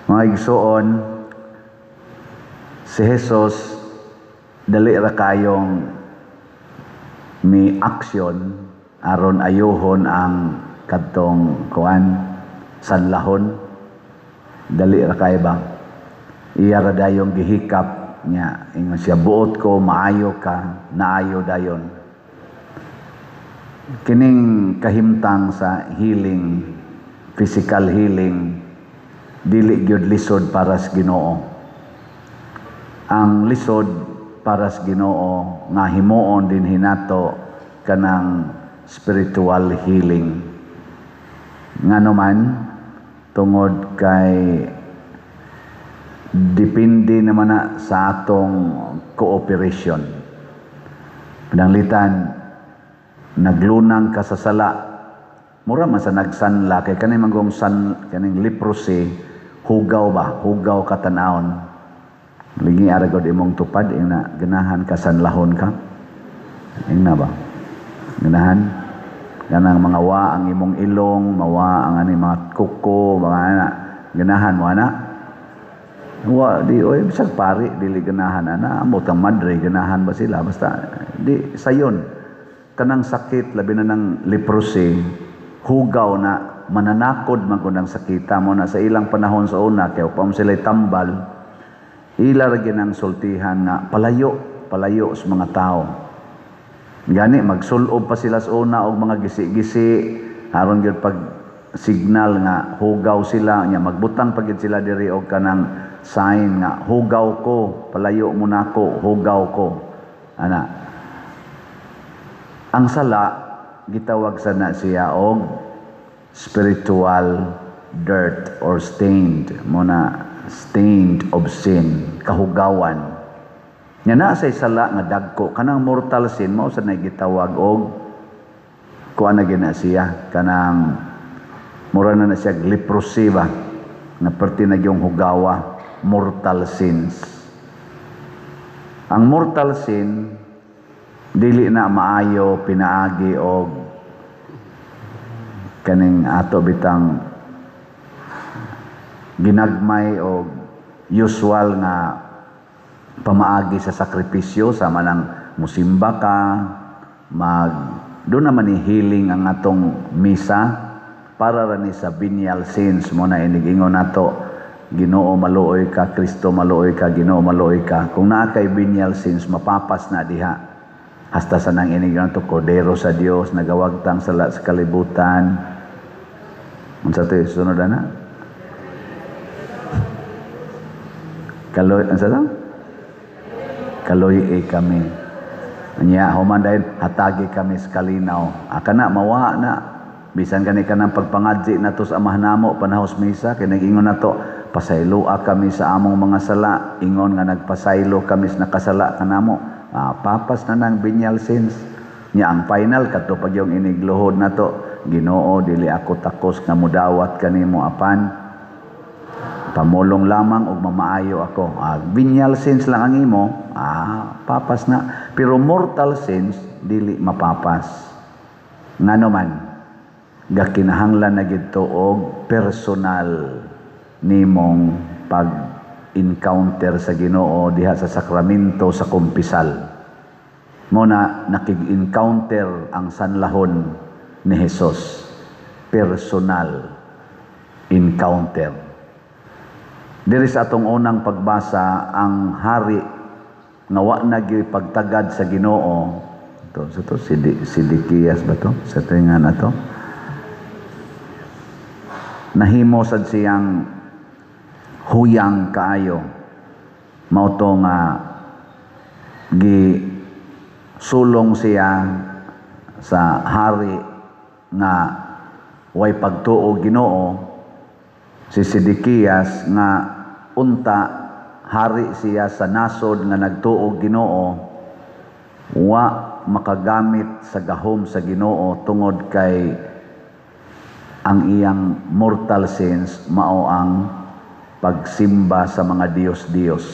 Mga igsoon, si Jesus dali ra kayong mi aksyon aron ayuhon ang kadtong kuan sanlahon. Dali ra kay ba? Iya ra dayong gihikap niya ingon siya, buot ko maayo ka, naayo dayon. Kining kahimtang sa healing, physical healing, dili gyud lisod para sa Ginoo. Ang lisod para sa Ginoo nga himuon din hinato kanang spiritual healing. Ngano man tungod kay depende naman na sa atong cooperation. Pananglitan, naglunang ka sa sala, mura man sa nagsanla, kay kaning manggong kaning leprosy, hugaw ba? Hugaw ka tanawon. Lingi aragod imong tupad, na ganahan ka sanlahon ka. Na ba? Ganahan? Ganang mga wa ang imong ilong, mawa ang ani mga kuko, mga ana. Ganahan mo ana? Wa di oy bisag pari dili ganahan ana, amo tang madre ganahan ba sila basta di sayon. Kanang sakit labi na ng leprosy, hugaw na mananakod man kun ang sakita mo na sa ilang panahon sa una kay upam sila tambal, ila ra ginang sultihan nga palayo sa mga tao. Gani magsulob pa sila sa una og mga gisi-gisi aron gyud pag signal nga hugaw sila nya magbutang pagid sila diri og kanang sign nga hugaw ko, palayo mo nako, hugaw ko. Ana. Ang sala gitawag sana siya og spiritual dirt or stained stained of sin, kahugawan. Nya naa say sala nga dagko kanang mortal sin mao sa gitawag og kuan na gina siya kanang mura na siya leprosy ba nga perti na yung hugawa, mortal sins. Ang mortal sin dili na maayo pinaagi og kaning ato bitang ginagmay og usual nga pamaagi sa sakripisyo sama nang musimba ka doon naman ni healing ang atong misa para ra ni sa venial sins mo na inigingon nato Ginoo maluoy ka, Kristo maluoy ka, Ginoo maluoy ka. Kung naa kay venial sins mapapas na diha hasta sa nang inigingon to Kordero sa Dios nagawagtang sala sa kalibutan. Unsa to sunod na? Kaloy ansa ta? Kaloy kami. Nya human dahil hatagi kami sa kalinaw. Akana mawa na bisan gani kanang pagpangadji nato sa amah namo panahos misa kay nagingon nato pasayloa kami sa among mga sala, ingon nga nagpasaylo kami sa nakasala kanamo. Papas na nang venial sins. Nya ang final kadto pag yung inigluhod nato, Ginoo dili ako takos nga mudawat kanimo apan pamulong lamang og mamaayo ako. Venial sins lang ang imo, papas na. Pero mortal sins dili mapapas. Ngano man gakinahanglan na gidto og personal nimong pag-encounter sa Ginoo diha sa sakramento sa kumpisal. Muna nakig-encounter ang sanlahon ni Jesus. Personal encounter. Diri sa atong unang pagbasa, ang hari nga wa na pagtagad sa Ginoo. Ito Sidikiyas ba to? Sa tingan na to. Nahimo sad siyang huyang kaayo. Mao to nga sulong siya sa hari nga way pagtuo Ginoo. Si Sidikiyas nga unta hari siya sa nasod nga nagtuo Ginoo, wa makagamit sa gahom sa Ginoo tungod kay ang iyang mortal sins mao ang pagsimba sa mga Diyos-Diyos.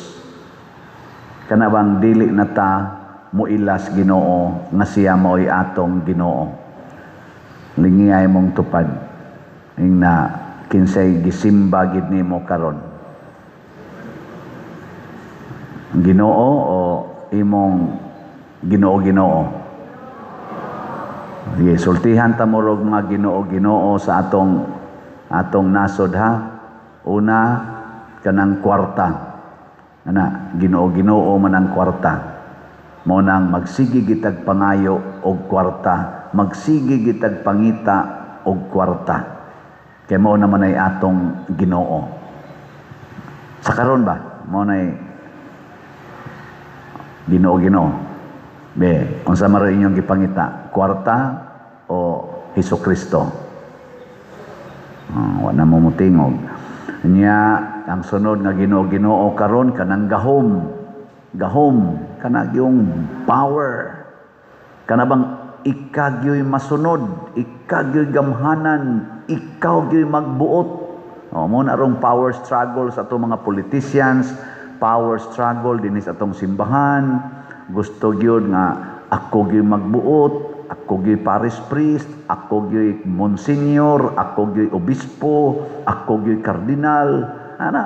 Kana bang dili na ta muilas Ginoo nga siya mao'y atong Ginoo. Lingiyay mong tupad ing na kinsay gisimba gid nimo karon. Ginoo o imong Ginoo-Ginoo? Sige, sultihan ta mo og mga Ginoo-Ginoo sa atong nasod ha. Una, kanang kwarta. Ana, Ginoo-Ginoo man ang kwarta. Mo nang magsigi gitag pangayo og kwarta, magsigi gitag pangita og kwarta. Kay mao naman ay atong Ginoo. Sa karon ba, mao nay Ginoo-Ginoo. Be, unsa man inyong gipangita, kwarta o Hesukristo? Wa na mo mutingog. Nya ang sunod nga Ginoo-Ginoo karon kanang gahom. Gahom kana yung power. Kana bang ikagyoy masunod, ikagyoy gamhanan, ikaw gyoy magbuot. Mo na rong power struggle sa atong mga politicians, power struggle din sa atong simbahan. Gusto gyud nga ako gyoy magbuot, ako gyoy parish priest, ako gyoy monsignor, ako gyoy obispo, ako gyoy kardinal. Ana,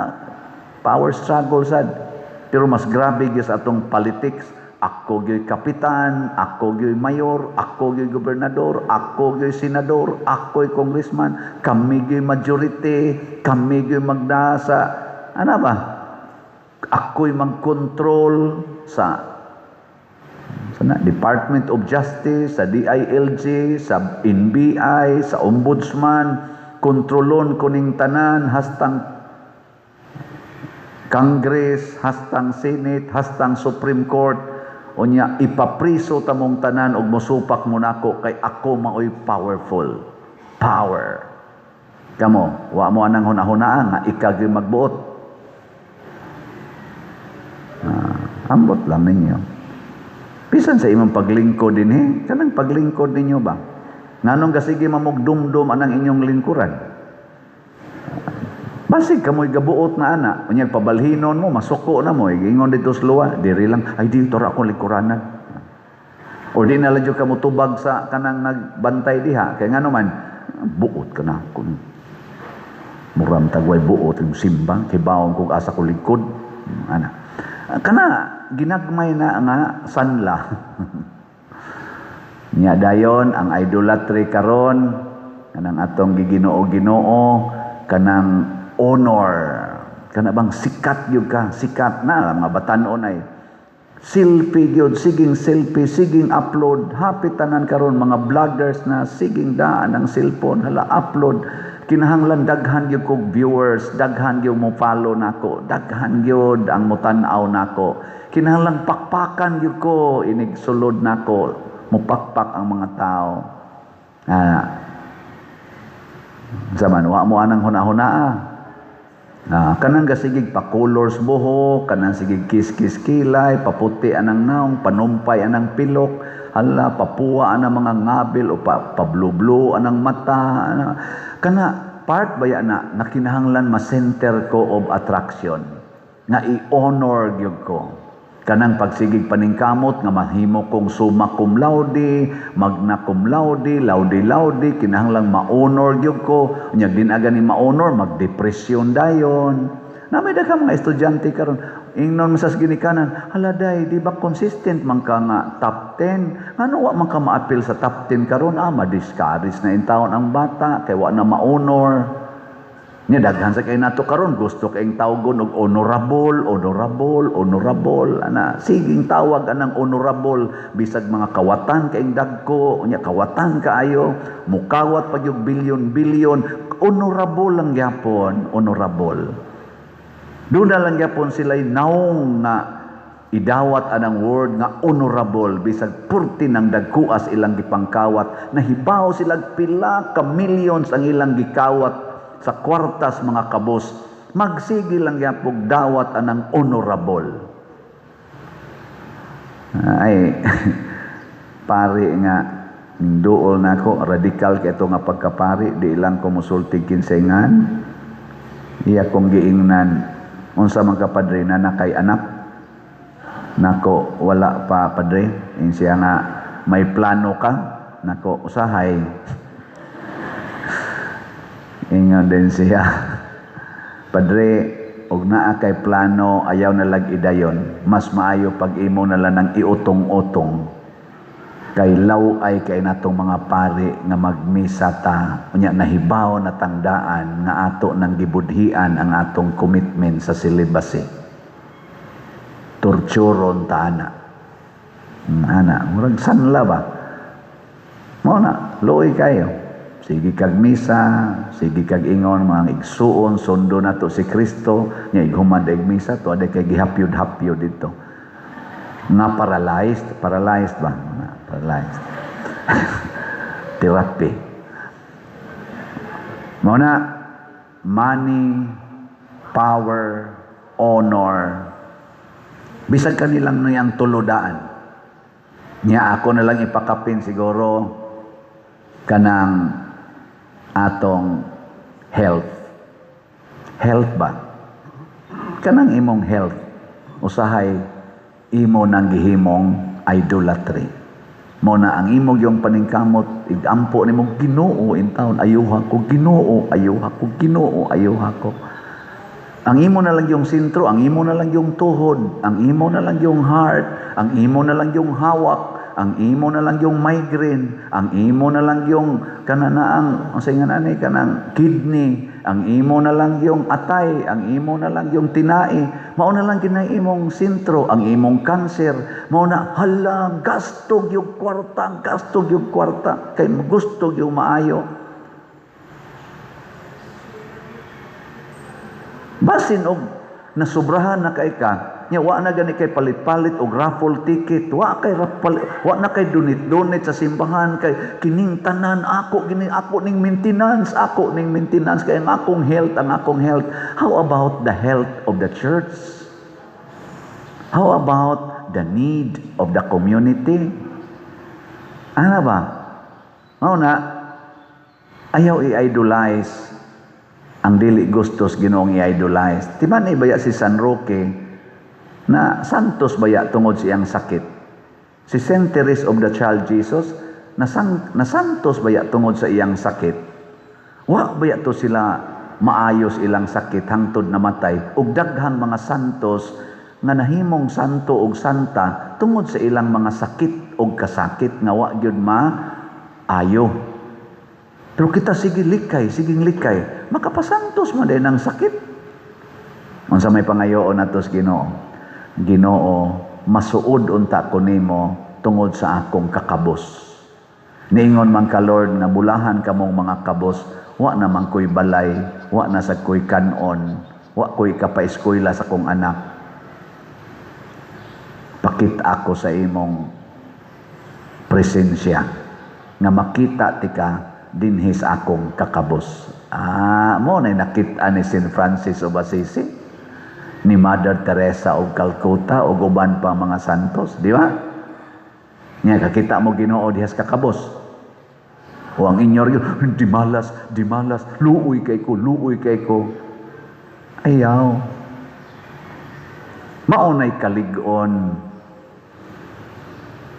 power struggle sad. Pero mas grabe gyud sa atong politics, ako gyoy kapitan, ako gyoy mayor, ako gyoy gobernador, ako gyoy senador, ako'y congressman, kami gyoy majority, kami gyoy magdasa. Ano ba? Ako'y mag-control sa Department of Justice, sa DILG, sa NBI, sa Ombudsman, kontrolon ko ning tanan, hastang Congress, hastang Senate, hastang Supreme Court. Unya, ipapriso tamong tanan og mosupak mo nako kay ako maoy powerful. Power. Kamo, wa mo anang hunahunaan nga ikagyoy magbuot. Ambot lang ninyo. Bisan sa imong paglingkod dinhi, kanang paglingkod ninyo ba? Nganong kasige mamugdumdum anang inyong lingkuran? Basig kamoy gabuot na ana, unyag pabalhinon mo, masuko na mo, ingon dito sa luwa, diri lang, ay dito ra akong lingkuranan. O di na lang ka mo tubag sa kanang nagbantay diha, kaya nga naman, buot ka na kung muram tagway buot yung simbang, kay baon kung asa ko likod. Ana. Kana, ginagmay na nga sanla. Nya dayon, ang idolatry karon, kanang atong giginoo-ginoo, kanang honor, kana bang sikat yun ka, sikat na mga batanon ay selfie yun, siging selfie, siging upload, hapit tanan karon mga vloggers na siging daan ang cellphone, hala upload, kinahanglan daghan yun kong viewers, daghan yun mo follow nako, daghan yun ang mutanaw nako, kinahanglan pakpakan yun ko, inig sulod nako, mupakpak ang mga tao. Zaman, wa mo anang huna-hunaa. Kanang gasigig pa colors buhok, kanang sigig kis-kis kilay, paputi anang naong, panumpay anang pilok, hala papuwa anang mga ngabil o pablu-blu anang mata. Kana part ba yan na kinahanglan ma-center ko of attraction, nga i-honor gyud ko. Kanang pagsigig paningkamot nga mahimo kong summa cum laude, magna cum laude, laude, kinahanglang ma-honor gyud ko. Unya din aga ni ma-honor, magdepresyon dayon. Namay daghang mga estudyante karon, ingnon sa ginikanan, hala day, di ba consistent man ka nga top 10? Ngano wa man ka ma-appeal sa top 10 karon? Ma-discourage na in taon ang bata kay wa na ma-honor. Nya daghan sa kay nato karon gusto kayong tawgon og honorable, ana siging tawag anang honorable bisag mga kawatan kayong dagko, nya kawatan kaayo, mukawat pa yung bilyon, honorable lang gyapon, honorable. Doon na lang gyapon sila'y naong na idawat anang word nga honorable bisag purti ng dagkuas ilang gipangkawat, nahibaw sila pila ka millions ang ilang gikawat sa kwartas mga kabos, magsigi lang yapog dawat anang honorable. Ay, pari nga, duol na ako, radikal ka ito nga pagkapari, di ilang ko musultig kinsengan, iya kong giingnan, unsa man ka padre na nakay anak, nako, wala pa padre, siya nga, may plano ka, nako, usahay, ingon din siya. Padre, og naa kay plano ayaw na lag idayon, mas maayo pag imo na lang nang iutong-utong kay law-ay kay natong mga pari nga magmisa ta unya nahibaw na tangdaan nga ato nang gibudhian ang atong commitment sa celibacy. Torturon ta ana murag sanla ba mo na luoy kayo. Sige kag misa, sige kag ingon mga igsuon, sundo na to si Kristo, nga ighuman daig misa, to aday kay gihapyod-hapyod dito. Nga paralyzed ba? Paralyzed. Therapy. Muna, money, power, honor, bisag kanilang niyang tulodaan. Niya ako na lang ipakapin siguro kanang atong health. Health ba? Kanang imong health, usahay imo nang gihimong idolatry. Mo na ang imo yung paningkamot, igampo nimo Ginoo in taon, ayuha ko Ginoo, ayuha ko Ginoo, ayuha ko. Ang imo na lang yung sentro, ang imo na lang yung tuhod, ang imo na lang yung heart, ang imo na lang yung hawak, ang imo na lang yung migraine, ang imo na lang yung kananaang, ang singanani kanang kidney, ang imo na lang yung atay, ang imo na lang yung tinai, mao na lang kinay imong sentro, ang imong cancer, mao na hala gastog yung kwarta, kay gusto yung maayo. Basin og nasubrahan na kay ka, nya wa na gani kay palit-palit og raffle ticket, wa na kay donate sa simbahan kay kining tanan ako ning maintenance kay ang akong health. How about the health of the church? How about the need of the community? Ano ba? Mao na ayaw i-idolize ang dili gustos Ginoong i-idolize. Timan ibaya si San Roque na santos baya tungod siyang sakit. Si Saint Teresa of the Child Jesus na santos baya tungod sa iyang sakit. Wa baya to sila maayos ilang sakit hangtod namatay. Ug daghang mga santos nga nahimong santo ug santa tungod sa ilang mga sakit ug kasakit nga wa gyud maayo. Pero kita sige likay, makapasantos man din ang sakit. Unsa may pangayoon natos Ginoo? Ginoo, masuod unta ko nimo tungod sa akong kakabos. Niingon man ka Lord nga bulahan kamong mga kabos, wa na man ko'y balay, wa na sa ko'y kanon, wa ko'y kapaeskwela sa kong anak. Pakit ako sa imong presensya nga makita tika dinhis akong kakabos. Mo na nakita ni St. Francis of Assisi, ni Mother Teresa of Calcutta o uban pa mga santos, di ba? Nya kakita mo Ginoo dihas kakabos. O ang inyor yun, di malas, luoy kay ko. Ayaw. Maunay kalig-on.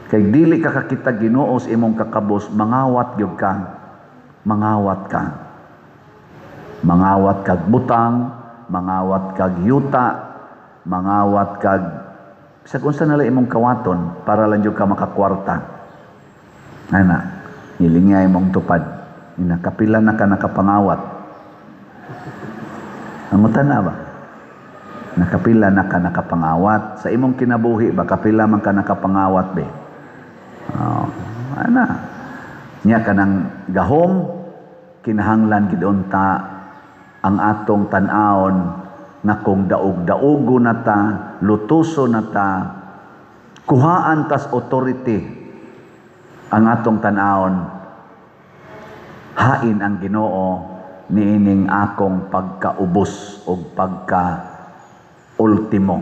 Kay dili ka kakita Ginoo sa imong kakabos, mangawat gyud ka. Mangawat kag butang, mangawat kag yuta, mangawat kag sa kung saan nila imong kawaton para lang yung ka makakwarta. Ana, hilingay imong tupad. Inakapila na ka nakapangawat. Angutan na ba? Nakapila na ka nakapangawat. Sa imong kinabuhi ba, kapila man ka nakapangawat be? Ana. Nya ka ng gahom, kinahanglan gidunta ang atong tan-aon nga kung daog-daogo na ta, lutuso na ta, kuhaan tas authority ang atong tan-aon, hain ang Ginoo niining akong pagkaubos o pagka-ultimo,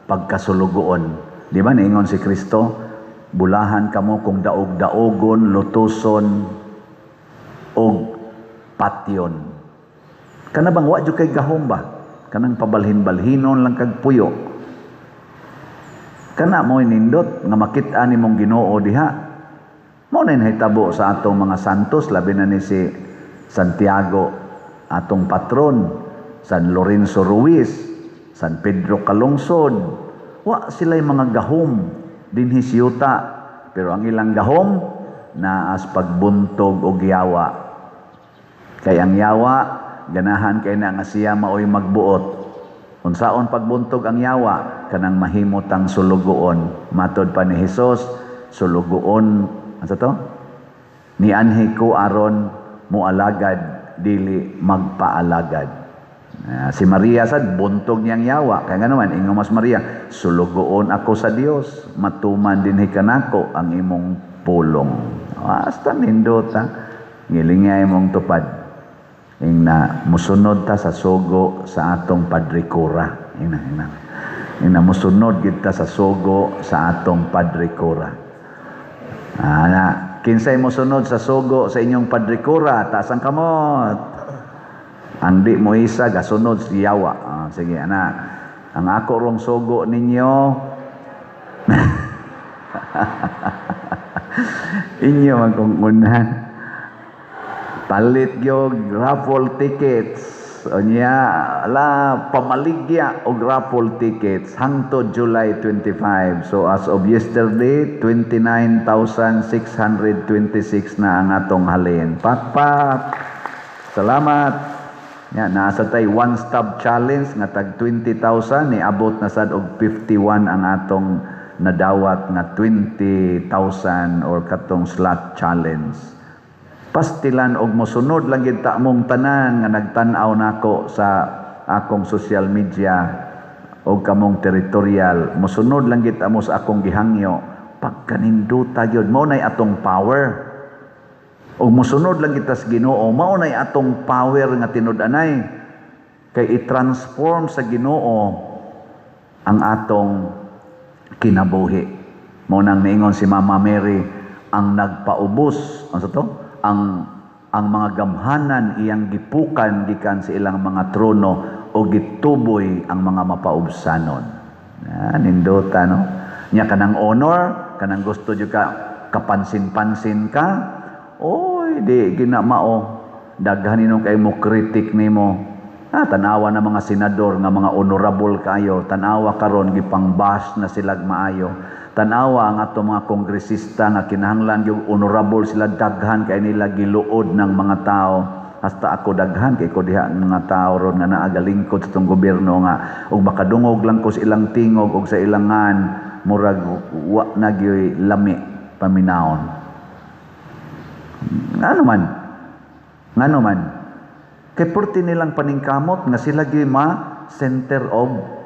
pagkasulugoon. Di ba niingon si Kristo, bulahan kamo kung daog-daogon, lutuson, o patyon. Kana bang wa jud kay gahom ba? Kanang pabalhin-balhinon lang kag puyo. Kana mo nindot nga makit-an nimong Ginoo diha. Mao na nahitabo sa atong mga santos, labi na ni si Santiago, atong patron, San Lorenzo Ruiz, San Pedro kalungsod. Wa sila'y mga gahom dinhi siyuta, pero ang ilang gahom naas pagbuntog og yawa. Kay ang yawa ganahan kay na nga siya maoy magbuot. Unsaon pagbuntog ang yawa? Kanang mahimot ang sulugoon. Matod pa ni Hesus, sulugoon, ano to? Ni anhi ko aron mualagad dili magpaalagad. Si Maria sad buntog niyang yawa. Kaya nga naman ingon mas Maria, sulugoon ako sa Dios, matuman dinhi kanako ang imong pulong. Hasta nindot ha. Ngilingay mong tupad. Ing na musunod ta sa sugo sa atong Padre Cura. Ing na musunod kita sa sugo sa atong Padre Cura. Kinsay musunod sa sugo sa inyong Padre Cura, taas ang kamot. Ang di mo isa gasunod si yawa. Sige anak, ang ako rong sugo ninyo inyo man kung unan palit gyud raffle tickets o niya pamaligya og raffle tickets hangtod July 25. So as of yesterday 29,626 na ang atong halin. Pakpak, salamat. Nasa tay one stop challenge nga tag 20,000 ni abot na sad og 51 ang atong nadawat nga 20,000 or katong slot challenge. Pastilan og mosunod lang gid ta mong tanan nga nagtan-aw nako sa akong social media o kamong territorial. Mosunod lang gid amo sa akong gihangyo pagkaninduta gyud mao nay atong power. Og mosunod lang kita sa Ginoo mao nay atong power nga tinud-anay kay i-transform sa Ginoo ang atong kinabuhi. Mao nang niingon si Mama Mary, ang nagpaubos ano to? Ang mga gamhanan iyang gipukan gikan sa ilang mga trono o gituboy ang mga mapaubsanon. Nindota no. Nya kanang honor, kanang gusto jud ka kapansin-pansin ka. Oy, di ginamao. Daghan ninong kay mo kritik nimo. Tanawa na mga senador nga mga honorable kayo. Tanawa karon gipang-bash na sila maayo. Tanawa ang ato mga kongresista nga kinahanglan yung honorable sila daghan kay nila giluod ng mga tao. Hasta ako daghan kay ko diha ng mga tao ron nga naagalingkod sa tong gobyerno nga ug makadungog lang ko sa ilang tingog ug sa ilangan murag wa na gyoy lami paminawon. Ngano man kay porti nilang paningkamot nga sila gyoy center of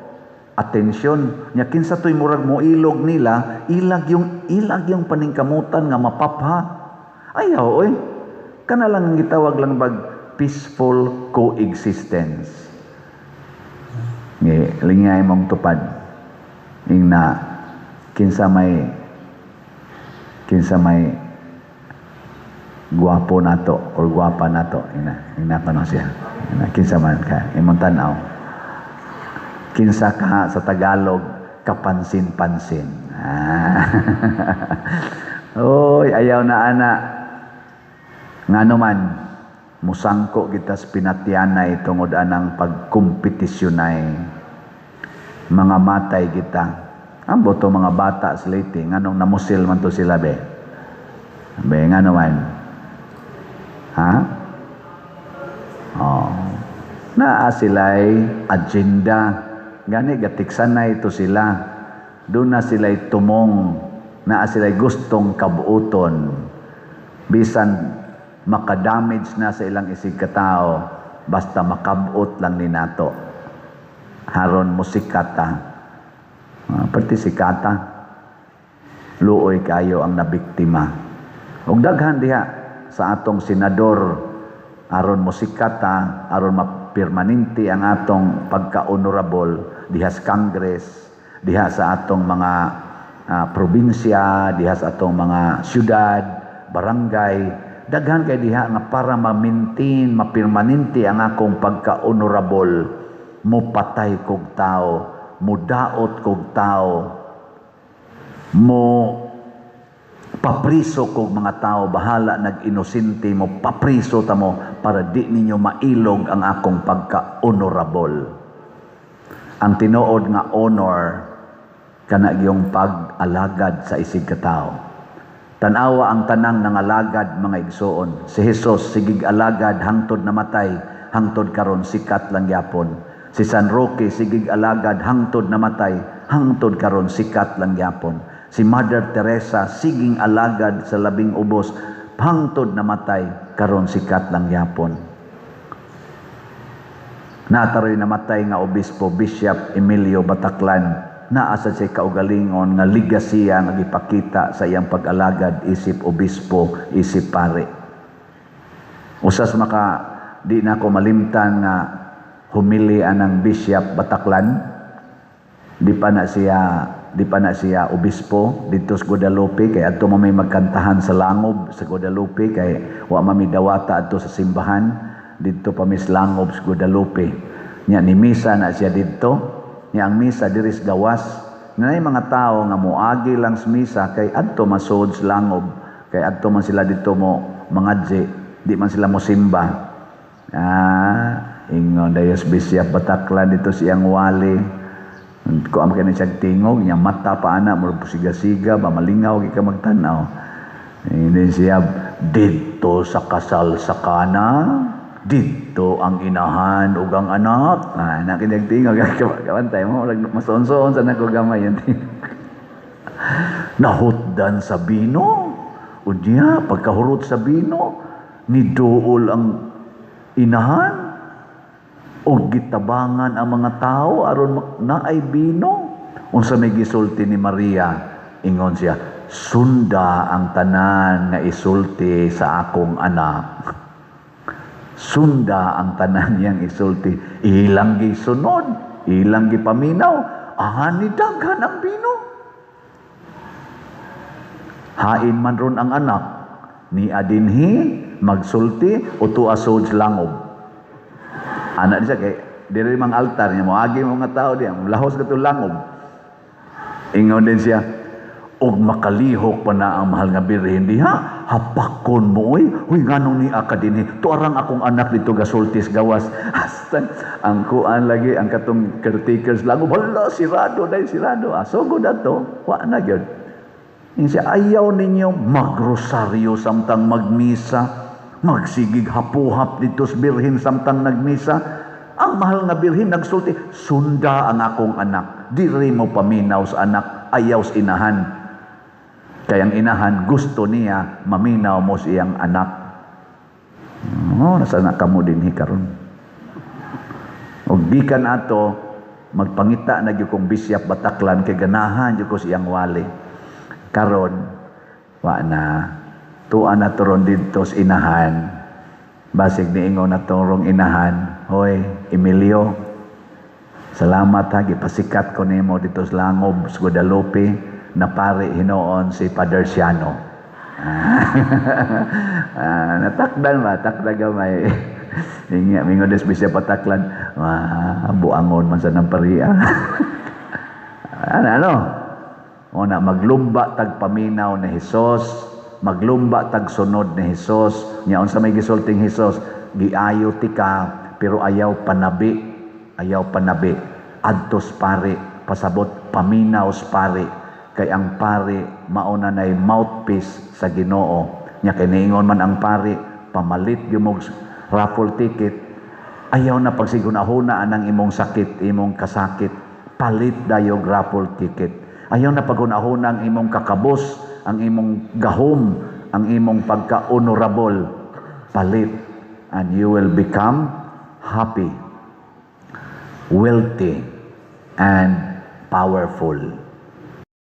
attention nya kinsa toy murag mo ilog nila ilag yung paningkamutan nga mapapha ayaw oy kana lang ang gitawag lang bag peaceful coexistence ni lingay mong tupad ing na kinsa may guwapo nato or guwapa nato ina pa no siya kinsa man ka imong tan-aw kinsa ka sa Tagalog kapansin-pansin. Oy, ayaw na ana. Ngano man musangko kita sa pinatyanay tungod anang pagkompetisyonay. Mga matay kita. Ambo to mga bata slating nganong namusil man to sila be. Be ngano man. Ha? Oh. Naa sila'y agenda. Gani gatiksan na ito sila. Doon na sila'y tumong. Naa sila'y gustong kabuuton. Bisan makadamage na sa ilang isig katao. Basta makabuot lang ni nato. Haron musikata. Pati sikata. Luoy kayo ang nabiktima. Ug daghan diha sa atong senador. Aron musikata. Aron permanente ang atong pagka-honorable diha sa Congress, diha sa atong mga probinsya, diha sa atong mga syudad, barangay, daghan kay diha nga para ma-maintain, ma-permanente ang akong pagka-honorable, mo patay kog tao, mo daot kog tao, mo papriso kog mga tao, bahala nag-inosente mo, papriso ta mo para di ninyo mailog ang akong pagka-honorable. ang tinuod nga honor kana yung pag-alagad sa isig katao. Tanawa ang tanang nangalagad mga igsoon. Si Jesus sigig alagad hangtod namatay, hangtod karon sikat lang yapon. Si San Roque sigig alagad hangtod namatay, hangtod karon sikat lang yapon. Si Mother Teresa siging alagad sa labing ubos, hangtod namatay, karon sikat lang yapon. Nataroy namatay nga obispo Bishop Emilio Bataclan, naasa siya kaugalingon nga ligasiya nga gipakita sa iyang pag-alagad isip obispo, isip pare. Usas maka di na ko malimtan nga humili anang Bishop Bataclan, di pa na siya obispo dito sa Guadalupe, kay adto may magkantahan sa langob sa Guadalupe, kay wa mamidawata adto sa simbahan dito pa mis langob sa Guadalupe. Nya ni misa na siya dito. Nya ang misa diris gawas. Nanay mga tao nga moagi lang sa misa kay adto masud sa langob, kay adto man sila dito mo mangadji, di man sila mo simba. Ingon dayos Bishop Bataclan dito siyang wali. Ko am kani siya tingog nya mata pa ana mo siga-siga ba malingaw gi ka magtan-aw. Hindi siya dito sa kasal sa kana, dito ang inahan ug ang anak. Nakinagtingog kawantay mo masonson sa nako gamay yun. Nahutdan sa bino. Unya pagkahurot sa bino, niduol ang inahan o gitabangan ang mga tao aron naay bino. Unsa may gisulti ni Maria, ingon siya, sunda ang tanan nga isulti sa akong anak. Sunda ang tanan niyang isulti, ilang gisunod, ilang gipaminaw, ni daghan ang bino. Hain man ron ang anak, ni adinhi magsulti o tuasod sa langob. Anak siya kay diri mang altar niya moagi mga tao diya, lahos kato langob. Ingon din siya, og makalihok pa na ang mahal nga birhen diha, hapakon mo huy nganong ni akadini tuarang akong anak dito gasultis gawas. Hasta ang kuan lagi ang katong caretakers lang, wala sirado dai sirado, sugod ato wa na gyud. Siya ayaw ninyo magrosaryo samtang magmisa, magsigig hapuhap dito sa birhen samtang nagmisa. Ang mahal nga birhen nagsulti, sunda ang akong anak, diri mo paminaw sa anak, ayaw sa inahan. Kayang inahan, gusto niya maminaw mo siyang anak. Nasa na kamo din hikaron. O gikan ato, magpangita na gyud kong Bishop Bataclan, kay ganahan gyud ko siyang wali. Karon, wa na, tuan na turon dito sa inahan. Basig niingon na turong inahan, hoy, Emilio, salamat ha, gipasikat ko nimo dito sa langob sa Guadalupe, na pare hinoon si Father Siano. Natakdan ba? Takda gamay. Mingon des Bishop Bataclan, buangon man sa ng pariya. Ano? Una, maglumba tag paminaw ni Hesus, maglumba tag sunod ni Hesus. Nya unsa may gisulting Hesus, giayo ti ka pero ayaw panabi, adtos pare, pasabot paminaw sa pare. Kay ang pare mauna nay mouthpiece sa Ginoo. Nya kay niingon man ang pare, pamalit gyud raffle ticket, ayaw na pagsigunahuna anang imong sakit, imong kasakit, palit dayo raffle ticket. Ayaw na pagunahuna ang imong kakabos, ang imong gahom, ang imong pagka-honorable, palit, and you will become happy, wealthy, and powerful.